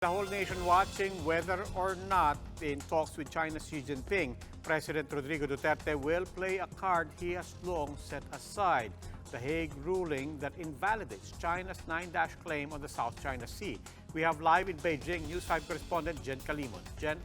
The whole nation watching whether or not in talks with China's Xi Jinping, President Rodrigo Duterte will play a card he has long set aside, the Hague ruling that invalidates China's 9-dash claim on the South China Sea. We have live in Beijing News 5 correspondent Jen Kalimon. Jen?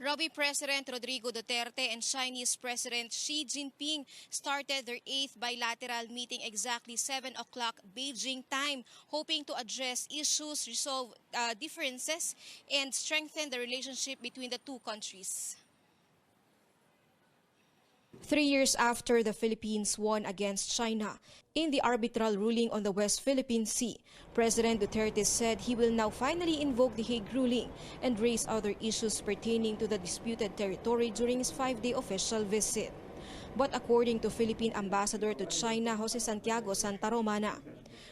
Robbie, President Rodrigo Duterte and Chinese President Xi Jinping started their 8th bilateral meeting exactly 7 o'clock Beijing time, hoping to address issues, resolve differences, and strengthen the relationship between the two countries. 3 years after the Philippines won against China in the arbitral ruling on the West Philippine Sea, President Duterte said he will now finally invoke the Hague ruling and raise other issues pertaining to the disputed territory during his 5-day official visit. But according to Philippine Ambassador to China, Jose Santiago Santa Romana,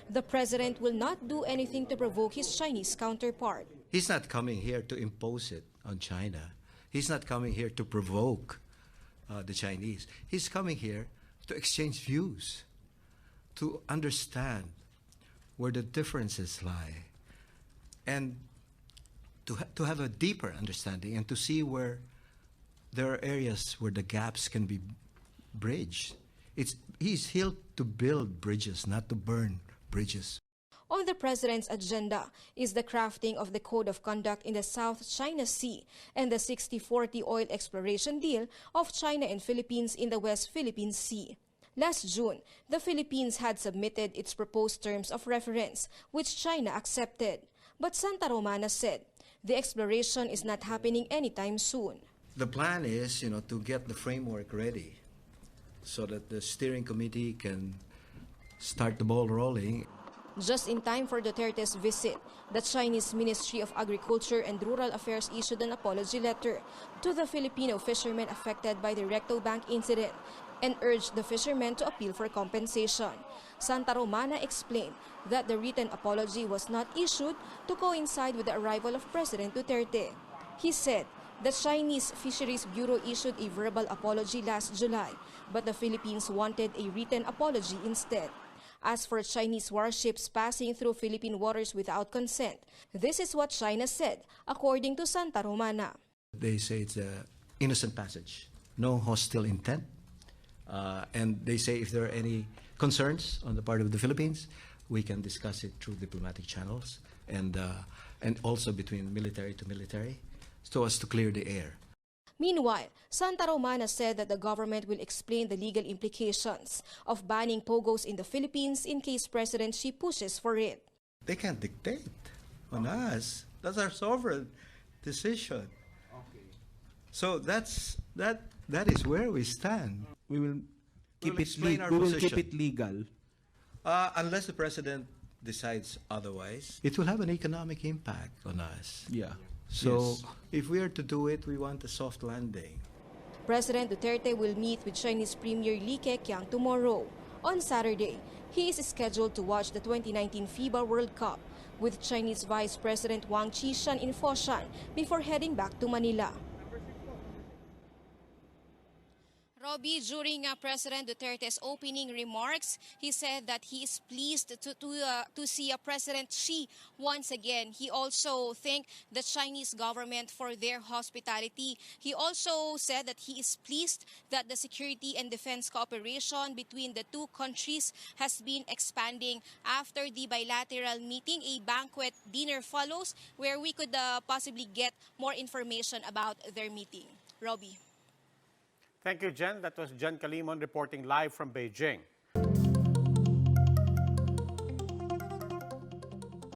the president will not do anything to provoke his Chinese counterpart. He's not coming here to impose it on China. He's not coming here to provoke the Chinese. He's coming here to exchange views, to understand where the differences lie, and to have a deeper understanding and to see where there are areas where the gaps can be bridged. He's here to build bridges, not to burn bridges. On the president's agenda is the crafting of the Code of Conduct in the South China Sea and the 60-40 oil exploration deal of China and Philippines in the West Philippine Sea. Last June, the Philippines had submitted its proposed terms of reference, which China accepted. But Santa Romana said the exploration is not happening anytime soon. The plan is, to get the framework ready so that the steering committee can start the ball rolling. Just in time for Duterte's visit, the Chinese Ministry of Agriculture and Rural Affairs issued an apology letter to the Filipino fishermen affected by the Recto Bank incident and urged the fishermen to appeal for compensation. Santa Romana explained that the written apology was not issued to coincide with the arrival of President Duterte. He said the Chinese Fisheries Bureau issued a verbal apology last July, but the Philippines wanted a written apology instead. As for Chinese warships passing through Philippine waters without consent, this is what China said, according to Santa Romana. They say it's an innocent passage, no hostile intent. And they say if there are any concerns on the part of the Philippines, we can discuss it through diplomatic channels and also between military to military so as to clear the air. Meanwhile, Santa Romana said that the government will explain the legal implications of banning pogos in the Philippines in case President Xi pushes for it. They can't dictate on us. That's our sovereign decision. So that is where we stand. We will keep it legal. Unless the president decides otherwise, it will have an economic impact on us. Yeah. So Yes. if we are to do it, we want a soft landing. President Duterte will meet with Chinese Premier Li Keqiang tomorrow. On Saturday, he is scheduled to watch the 2019 FIBA World Cup with Chinese Vice President Wang Qishan in Foshan before heading back to Manila. Robbie, during President Duterte's opening remarks, he said that he is pleased to see President Xi once again. He also thanked the Chinese government for their hospitality. He also said that he is pleased that the security and defense cooperation between the two countries has been expanding. After the bilateral meeting, a banquet dinner follows where we could possibly get more information about their meeting. Robbie. Thank you, Jen. That was Jen Kalimon reporting live from Beijing.